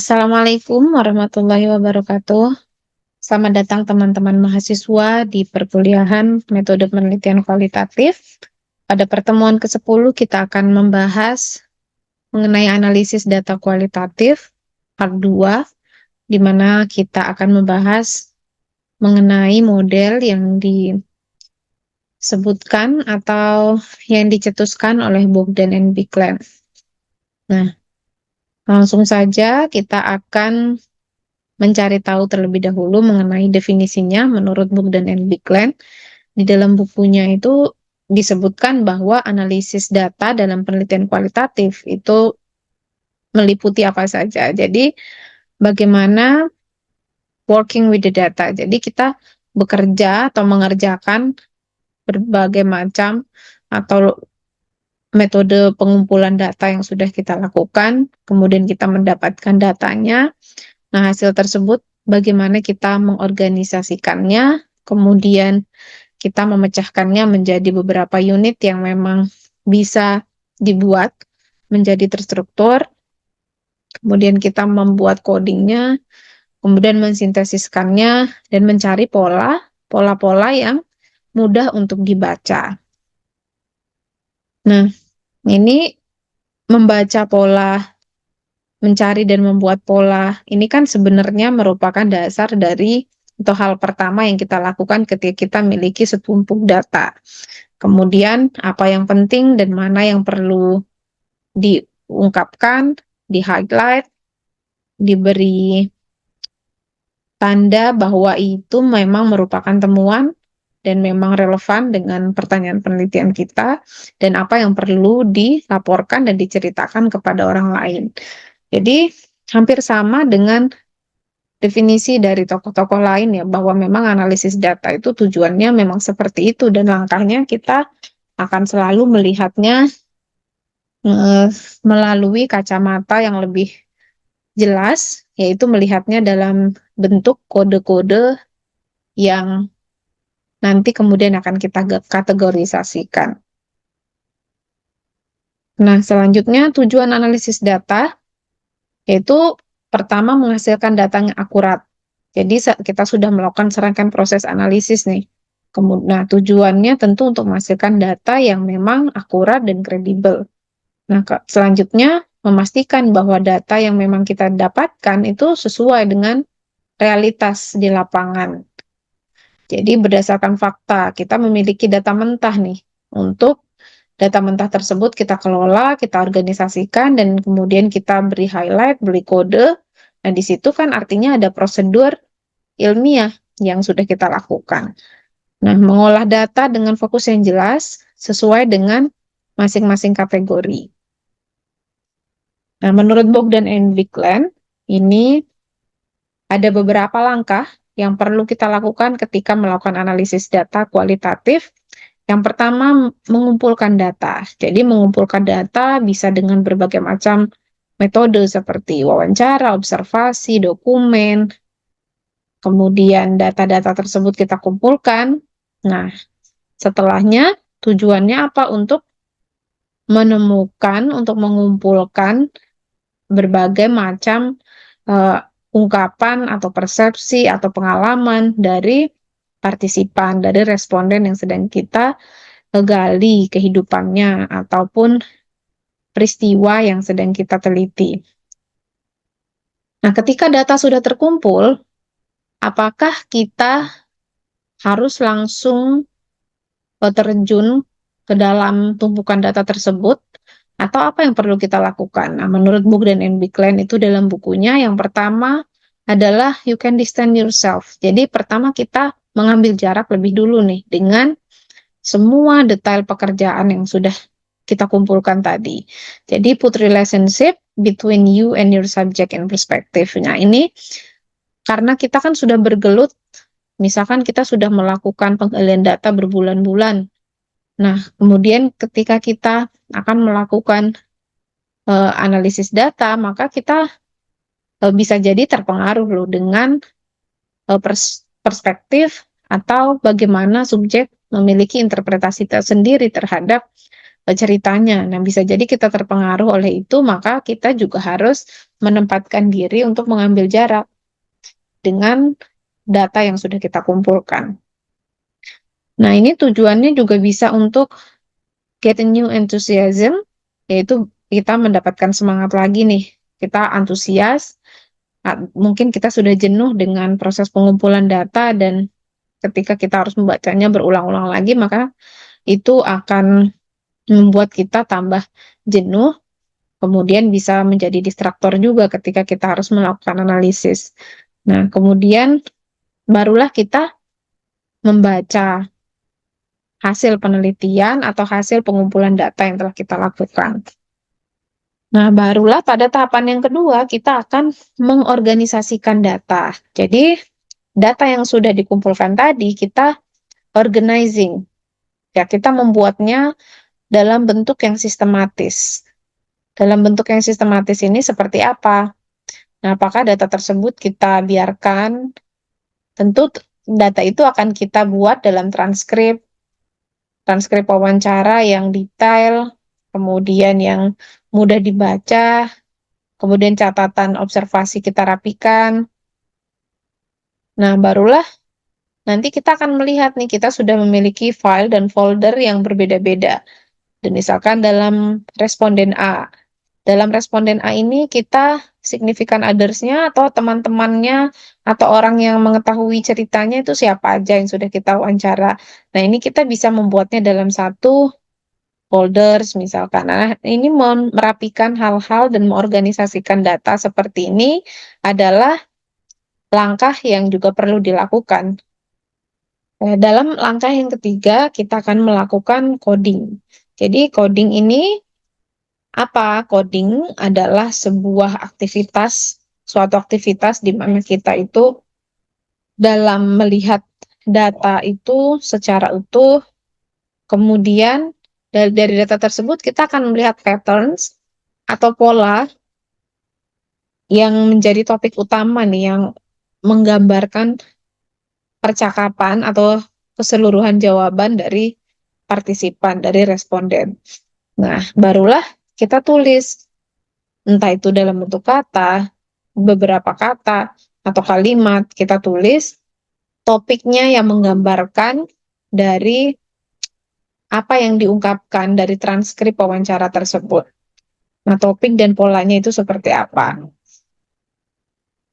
Assalamualaikum warahmatullahi wabarakatuh. Selamat datang teman-teman mahasiswa di perkuliahan Metode Penelitian Kualitatif. Pada pertemuan ke-10 kita akan membahas mengenai analisis data kualitatif part 2, di mana kita akan membahas mengenai model yang disebutkan atau yang dicetuskan oleh Bogdan and Biklen. Nah, langsung saja kita akan mencari tahu terlebih dahulu mengenai definisinya menurut Bogdan and Biklen. Di dalam bukunya itu disebutkan bahwa analisis data dalam penelitian kualitatif itu meliputi apa saja. Jadi, bagaimana working with the data. Jadi, kita bekerja atau mengerjakan berbagai macam atau metode pengumpulan data yang sudah kita lakukan, kemudian kita mendapatkan datanya. Nah, hasil tersebut bagaimana kita mengorganisasikannya, kemudian kita memecahkannya menjadi beberapa unit yang memang bisa dibuat menjadi terstruktur, kemudian kita membuat codingnya, kemudian mensintesiskannya, dan mencari pola-pola yang mudah untuk dibaca. Nah, ini membaca pola, mencari dan membuat pola, ini kan sebenarnya merupakan dasar dari atau hal pertama yang kita lakukan ketika kita memiliki setumpuk data. Kemudian apa yang penting dan mana yang perlu diungkapkan, di-highlight, diberi tanda bahwa itu memang merupakan temuan dan memang relevan dengan pertanyaan penelitian kita, dan apa yang perlu dilaporkan dan diceritakan kepada orang lain. Jadi hampir sama dengan definisi dari tokoh-tokoh lain ya, bahwa memang analisis data itu tujuannya memang seperti itu, dan langkahnya kita akan selalu melihatnya melalui kacamata yang lebih jelas, yaitu melihatnya dalam bentuk kode-kode yang nanti kemudian akan kita kategorisasikan. Nah, selanjutnya tujuan analisis data yaitu pertama menghasilkan data yang akurat. Jadi kita sudah melakukan serangkaian proses analisis nih. Kemudian, nah, tujuannya tentu untuk menghasilkan data yang memang akurat dan kredibel. Nah, selanjutnya memastikan bahwa data yang memang kita dapatkan itu sesuai dengan realitas di lapangan. Jadi berdasarkan fakta, kita memiliki data mentah nih. Untuk data mentah tersebut kita kelola, kita organisasikan, dan kemudian kita beri highlight, beri kode. Nah, di situ kan artinya ada prosedur ilmiah yang sudah kita lakukan. Nah, mengolah data dengan fokus yang jelas sesuai dengan masing-masing kategori. Nah, menurut Bogdan and Biklen, ini ada beberapa langkah yang perlu kita lakukan ketika melakukan analisis data kualitatif. Yang pertama, mengumpulkan data. Jadi, mengumpulkan data bisa dengan berbagai macam metode seperti wawancara, observasi, dokumen. Kemudian data-data tersebut kita kumpulkan. Nah, setelahnya tujuannya apa? Untuk menemukan, untuk mengumpulkan berbagai macam ungkapan atau persepsi atau pengalaman dari partisipan, dari responden yang sedang kita gali kehidupannya ataupun peristiwa yang sedang kita teliti. Nah, ketika data sudah terkumpul, apakah kita harus langsung terjun ke dalam tumpukan data tersebut, atau apa yang perlu kita lakukan? Nah, menurut Bogdan and Biklen itu dalam bukunya, yang pertama adalah you can distance yourself. Jadi pertama kita mengambil jarak lebih dulu nih dengan semua detail pekerjaan yang sudah kita kumpulkan tadi. Jadi put relationship between you and your subject in perspective. Nah, ini karena kita kan sudah bergelut, misalkan kita sudah melakukan penggalian data berbulan-bulan. Nah, kemudian ketika kita akan melakukan analisis data, maka kita bisa jadi terpengaruh loh dengan perspektif atau bagaimana subjek memiliki interpretasi tersendiri terhadap ceritanya. Nah, bisa jadi kita terpengaruh oleh itu, maka kita juga harus menempatkan diri untuk mengambil jarak dengan data yang sudah kita kumpulkan. Nah, ini tujuannya juga bisa untuk get a new enthusiasm, yaitu kita mendapatkan semangat lagi nih. Kita antusias, mungkin kita sudah jenuh dengan proses pengumpulan data dan ketika kita harus membacanya berulang-ulang lagi, maka itu akan membuat kita tambah jenuh, kemudian bisa menjadi distraktor juga ketika kita harus melakukan analisis. Nah, kemudian barulah kita membaca hasil penelitian atau hasil pengumpulan data yang telah kita lakukan. Nah, barulah pada tahapan yang kedua kita akan mengorganisasikan data. Jadi, data yang sudah dikumpulkan tadi kita organizing. Ya, kita membuatnya dalam bentuk yang sistematis. Dalam bentuk yang sistematis ini seperti apa? Nah, apakah data tersebut kita biarkan? Tentu data itu akan kita buat dalam transkrip wawancara yang detail, kemudian yang mudah dibaca, kemudian catatan observasi kita rapikan. Nah, barulah nanti kita akan melihat nih, kita sudah memiliki file dan folder yang berbeda-beda. Dan misalkan dalam responden A. Dalam responden A ini kita signifikan others-nya atau teman-temannya atau orang yang mengetahui ceritanya itu siapa aja yang sudah kita wawancara. Nah, ini kita bisa membuatnya dalam satu folders misalkan. Nah, ini merapikan hal-hal dan mengorganisasikan data seperti ini adalah langkah yang juga perlu dilakukan. Dalam langkah yang ketiga, kita akan melakukan coding. Jadi, coding ini apa? Coding adalah sebuah aktivitas, suatu aktivitas di mana kita itu dalam melihat data itu secara utuh, kemudian dari data tersebut kita akan melihat patterns atau pola yang menjadi topik utama nih, yang menggambarkan percakapan atau keseluruhan jawaban dari partisipan, dari responden. Nah, barulah kita tulis, entah itu dalam bentuk kata, beberapa kata, atau kalimat, kita tulis topiknya yang menggambarkan dari apa yang diungkapkan dari transkrip wawancara tersebut. Nah, topik dan polanya itu seperti apa.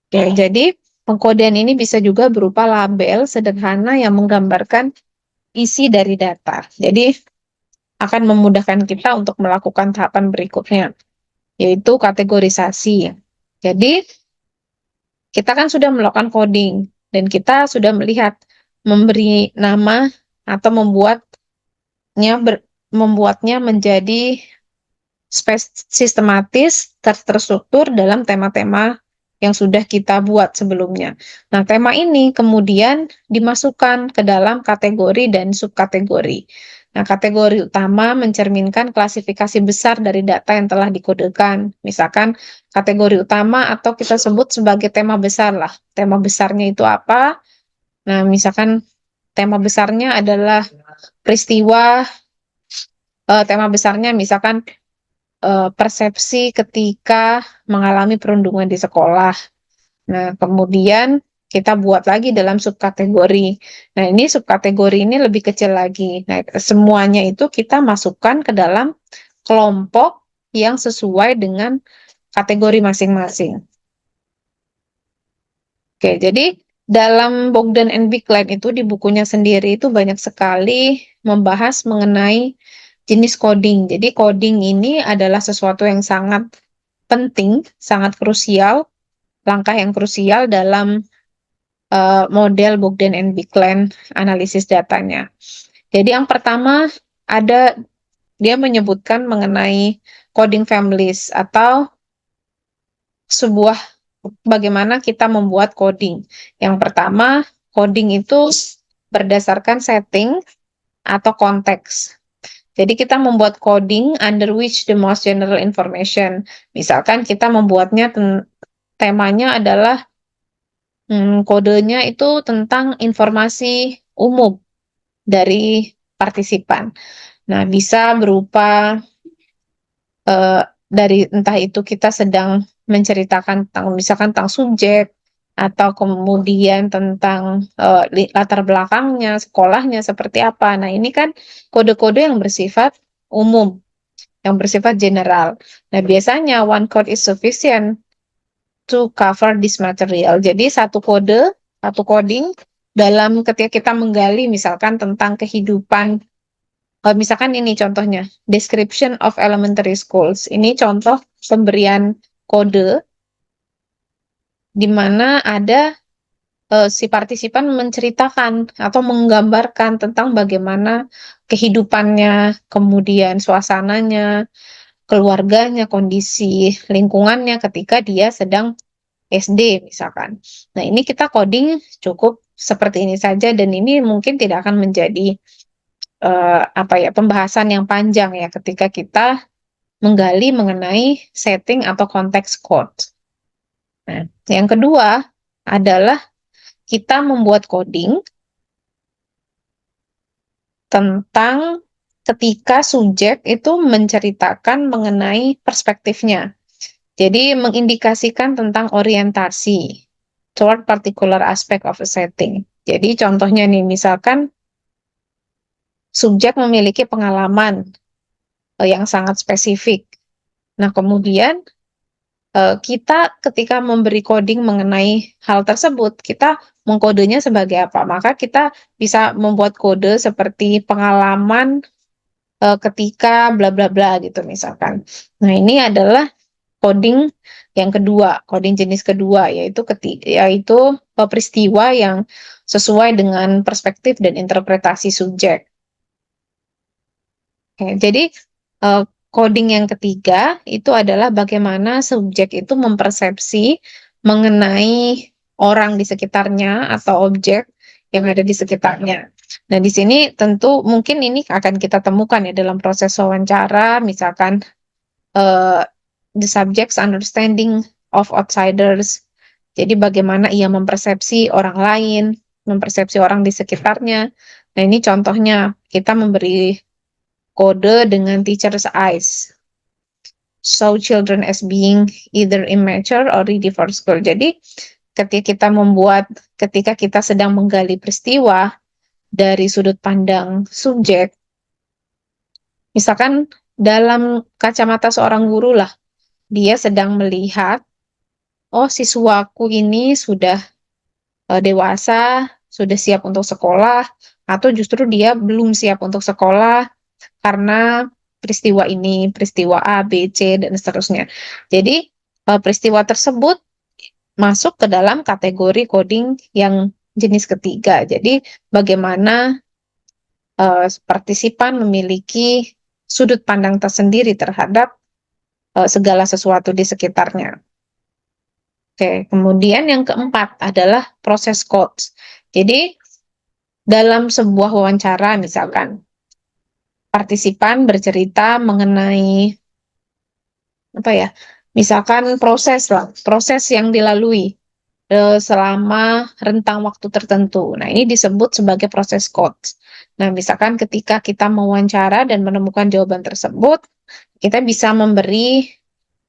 Oke, jadi pengkodean ini bisa juga berupa label sederhana yang menggambarkan isi dari data. Jadi, akan memudahkan kita untuk melakukan tahapan berikutnya, yaitu kategorisasi. Jadi, kita kan sudah melakukan coding, dan kita sudah melihat memberi nama atau membuatnya menjadi sistematis, terstruktur dalam tema-tema yang sudah kita buat sebelumnya. Nah, tema ini kemudian dimasukkan ke dalam kategori dan subkategori. Nah, kategori utama mencerminkan klasifikasi besar dari data yang telah dikodekan. Misalkan kategori utama atau kita sebut sebagai tema besar lah. Tema besarnya itu apa? Nah, misalkan tema besarnya adalah peristiwa, tema besarnya misalkan persepsi ketika mengalami perundungan di sekolah. Nah, kemudian kita buat lagi dalam subkategori. Nah, ini subkategori ini lebih kecil lagi. Nah, semuanya itu kita masukkan ke dalam kelompok yang sesuai dengan kategori masing-masing. Oke, jadi dalam Bogdan and Bicklin itu di bukunya sendiri itu banyak sekali membahas mengenai jenis coding. Jadi coding ini adalah sesuatu yang sangat penting, sangat krusial, langkah yang krusial dalam model Bogdan and Bicklin analisis datanya. Jadi yang pertama dia menyebutkan mengenai coding families atau sebuah bagaimana kita membuat coding. Yang pertama, coding itu berdasarkan setting atau konteks. Jadi kita membuat coding under which the most general information. Misalkan kita membuatnya temanya adalah kodenya itu tentang informasi umum dari partisipan. Nah, bisa berupa dari entah itu kita sedang menceritakan tentang misalkan tentang subjek atau kemudian tentang latar belakangnya, sekolahnya seperti apa. Nah, ini kan kode-kode yang bersifat umum, yang bersifat general. Nah, biasanya one code is sufficient to cover this material. Jadi satu kode, satu coding dalam ketika kita menggali misalkan tentang kehidupan. Misalkan ini contohnya, description of elementary schools. Ini contoh pemberian kode di mana ada si partisipan menceritakan atau menggambarkan tentang bagaimana kehidupannya, kemudian suasananya, keluarganya, kondisi lingkungannya ketika dia sedang SD misalkan. Nah, ini kita coding cukup seperti ini saja dan ini mungkin tidak akan menjadi pembahasan yang panjang ya ketika kita menggali mengenai setting atau konteks code. Nah, yang kedua adalah kita membuat coding tentang ketika subjek itu menceritakan mengenai perspektifnya. Jadi mengindikasikan tentang orientasi toward particular aspect of a setting. Jadi contohnya nih, misalkan subjek memiliki pengalaman yang sangat spesifik. Nah, kemudian kita ketika memberi coding mengenai hal tersebut, kita mengkodenya sebagai apa? Maka kita bisa membuat kode seperti pengalaman ketika bla bla bla gitu misalkan. Nah, ini adalah coding yang kedua, coding jenis kedua yaitu peristiwa yang sesuai dengan perspektif dan interpretasi subjek. Oke, jadi coding yang ketiga itu adalah bagaimana subjek itu mempersepsi mengenai orang di sekitarnya atau objek yang ada di sekitarnya. Nah, di sini tentu mungkin ini akan kita temukan ya dalam proses wawancara, misalkan the subject's understanding of outsiders. Jadi bagaimana ia mempersepsi orang lain, mempersepsi orang di sekitarnya. Nah, ini contohnya kita memberi kode dengan teacher's eyes. Show children as being either immature or ready for school. Jadi ketika kita sedang menggali peristiwa dari sudut pandang subjek, misalkan dalam kacamata seorang guru lah, dia sedang melihat, oh siswaku ini sudah dewasa, sudah siap untuk sekolah, atau justru dia belum siap untuk sekolah karena peristiwa ini, peristiwa A, B, C, dan seterusnya. Jadi peristiwa tersebut masuk ke dalam kategori coding yang jenis ketiga. Jadi bagaimana partisipan memiliki sudut pandang tersendiri terhadap segala sesuatu di sekitarnya. Oke, kemudian yang keempat adalah proses codes. Jadi dalam sebuah wawancara misalkan partisipan bercerita mengenai misalkan proses yang dilalui selama rentang waktu tertentu. Nah, ini disebut sebagai proses codes. Nah, misalkan ketika kita mewawancara dan menemukan jawaban tersebut, kita bisa memberi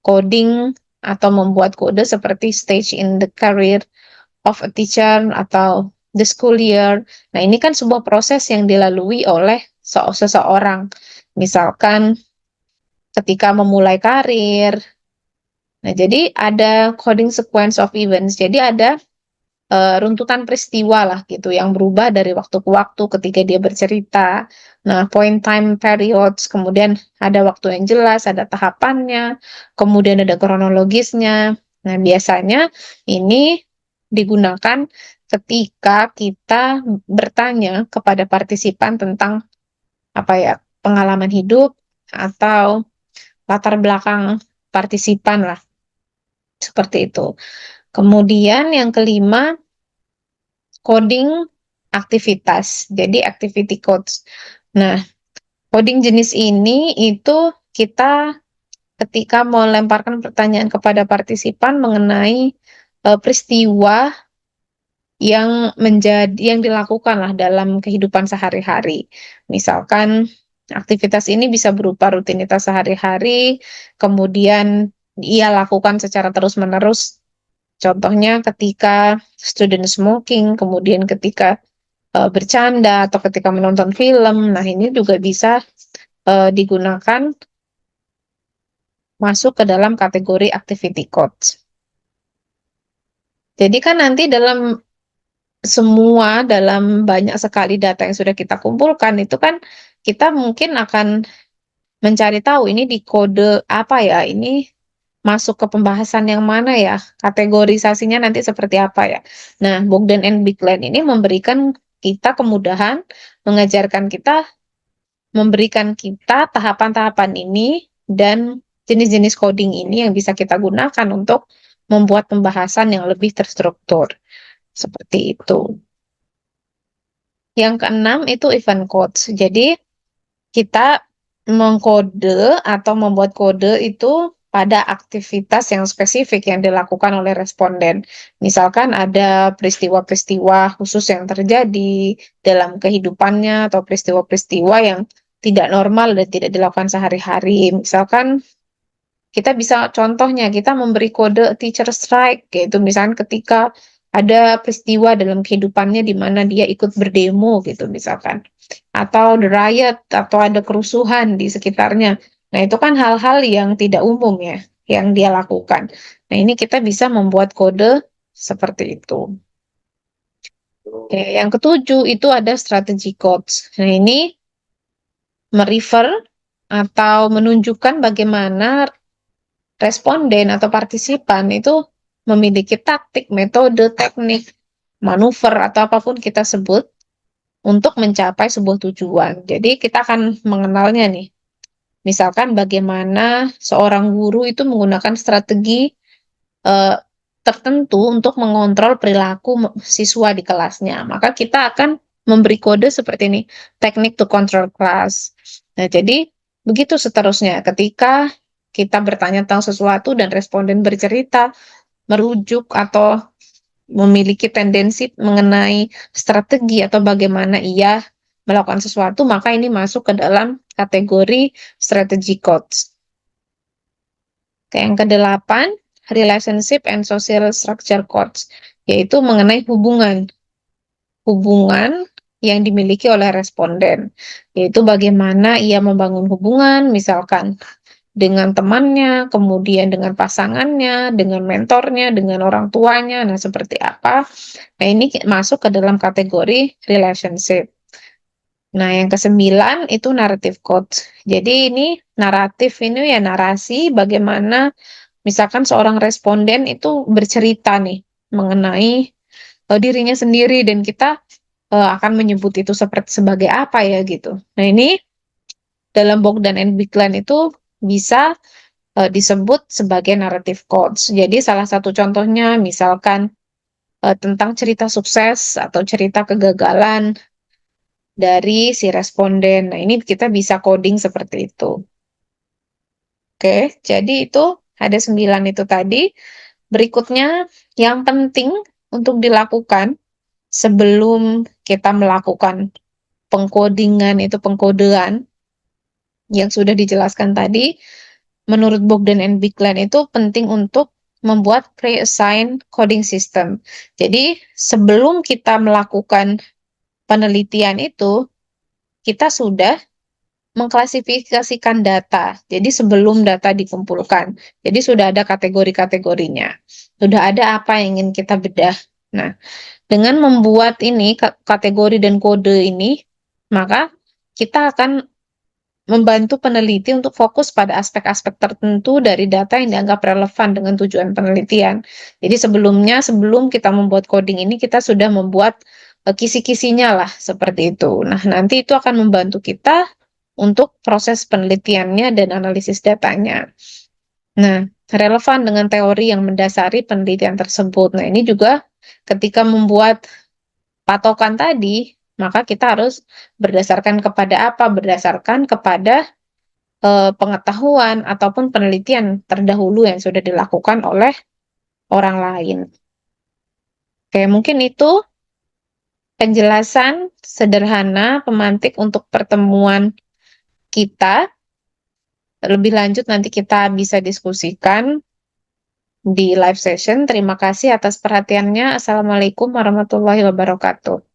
coding atau membuat kode seperti stage in the career of a teacher atau the school year. Nah, ini kan sebuah proses yang dilalui oleh seseorang. Misalkan ketika memulai karir. Nah, jadi ada coding sequence of events. Jadi ada runtutan peristiwa lah gitu yang berubah dari waktu ke waktu ketika dia bercerita. Nah, point time periods, kemudian ada waktu yang jelas, ada tahapannya, kemudian ada kronologisnya. Nah, biasanya ini digunakan ketika kita bertanya kepada partisipan tentang pengalaman hidup atau latar belakang partisipan lah. Seperti itu. Kemudian yang kelima, coding aktivitas. Jadi activity codes. Nah, coding jenis ini itu kita ketika melemparkan pertanyaan kepada partisipan mengenai peristiwa yang dilakukan lah dalam kehidupan sehari-hari. Misalkan Aktivitas ini bisa berupa rutinitas sehari-hari, kemudian ia lakukan secara terus-menerus. Contohnya ketika student smoking, kemudian ketika bercanda atau ketika menonton film. Nah, ini juga bisa digunakan masuk ke dalam kategori activity codes. Jadi kan nanti dalam banyak sekali data yang sudah kita kumpulkan itu kan kita mungkin akan mencari tahu ini di kode apa ya, ini masuk ke pembahasan yang mana ya, kategorisasinya nanti seperti apa ya. Nah, Bogdan and Bigland ini mengajarkan kita, memberikan kita tahapan-tahapan ini dan jenis-jenis coding ini yang bisa kita gunakan untuk membuat pembahasan yang lebih terstruktur. Seperti itu. Yang keenam itu event codes. Jadi kita mengkode atau membuat kode itu pada aktivitas yang spesifik yang dilakukan oleh responden. Misalkan ada peristiwa-peristiwa khusus yang terjadi dalam kehidupannya atau peristiwa-peristiwa yang tidak normal dan tidak dilakukan sehari-hari. Misalkan kita bisa contohnya kita memberi kode teacher strike, yaitu misalkan ketika ada peristiwa dalam kehidupannya di mana dia ikut berdemo gitu misalkan, atau the riot atau ada kerusuhan di sekitarnya. Nah, itu kan hal-hal yang tidak umum ya yang dia lakukan. Nah, ini kita bisa membuat kode seperti itu. Oke, yang ketujuh itu ada strategy codes. Nah, ini merefer atau menunjukkan bagaimana responden atau partisipan itu memiliki taktik, metode, teknik, manuver, atau apapun kita sebut untuk mencapai sebuah tujuan. Jadi kita akan mengenalnya nih. Misalkan bagaimana seorang guru itu menggunakan strategi eh, tertentu untuk mengontrol perilaku siswa di kelasnya. Maka kita akan memberi kode seperti ini, teknik to control class. Nah, jadi begitu seterusnya. Ketika kita bertanya tentang sesuatu dan responden bercerita, merujuk atau memiliki tendensi mengenai strategi atau bagaimana ia melakukan sesuatu, maka ini masuk ke dalam kategori strategy codes. Oke, yang kedelapan, relationship and social structure codes, yaitu mengenai hubungan yang dimiliki oleh responden, yaitu bagaimana ia membangun hubungan, misalkan dengan temannya, kemudian dengan pasangannya, dengan mentornya, dengan orang tuanya, nah seperti apa. Nah, ini masuk ke dalam kategori relationship. Nah, yang kesembilan itu narrative codes. Jadi ini naratif ini ya narasi bagaimana misalkan seorang responden itu bercerita nih mengenai dirinya sendiri dan kita akan menyebut itu sebagai apa ya gitu. Nah, ini dalam Bogdan and Bigland itu bisa disebut sebagai narrative codes. Jadi salah satu contohnya misalkan tentang cerita sukses atau cerita kegagalan dari si responden. Nah, ini kita bisa coding seperti itu. Oke, jadi itu ada 9 itu tadi. Berikutnya yang penting untuk dilakukan sebelum kita melakukan pengkodingan itu pengkodean yang sudah dijelaskan tadi, menurut Bogdan and Bigland itu penting untuk membuat pre-assigned coding system. Jadi sebelum kita melakukan penelitian itu, kita sudah mengklasifikasikan data. Jadi sebelum data dikumpulkan. Jadi sudah ada kategori-kategorinya. Sudah ada apa yang ingin kita bedah. Nah, dengan membuat ini kategori dan kode ini, maka kita akan membantu peneliti untuk fokus pada aspek-aspek tertentu dari data yang dianggap relevan dengan tujuan penelitian. Jadi sebelum kita membuat coding ini, kita sudah membuat kisi-kisinya lah, seperti itu. Nah, nanti itu akan membantu kita untuk proses penelitiannya dan analisis datanya. Nah, relevan dengan teori yang mendasari penelitian tersebut. Nah, ini juga ketika membuat patokan tadi, maka kita harus berdasarkan kepada apa? Berdasarkan kepada pengetahuan ataupun penelitian terdahulu yang sudah dilakukan oleh orang lain. Oke, mungkin itu penjelasan sederhana pemantik untuk pertemuan kita. Lebih lanjut nanti kita bisa diskusikan di live session. Terima kasih atas perhatiannya. Assalamualaikum warahmatullahi wabarakatuh.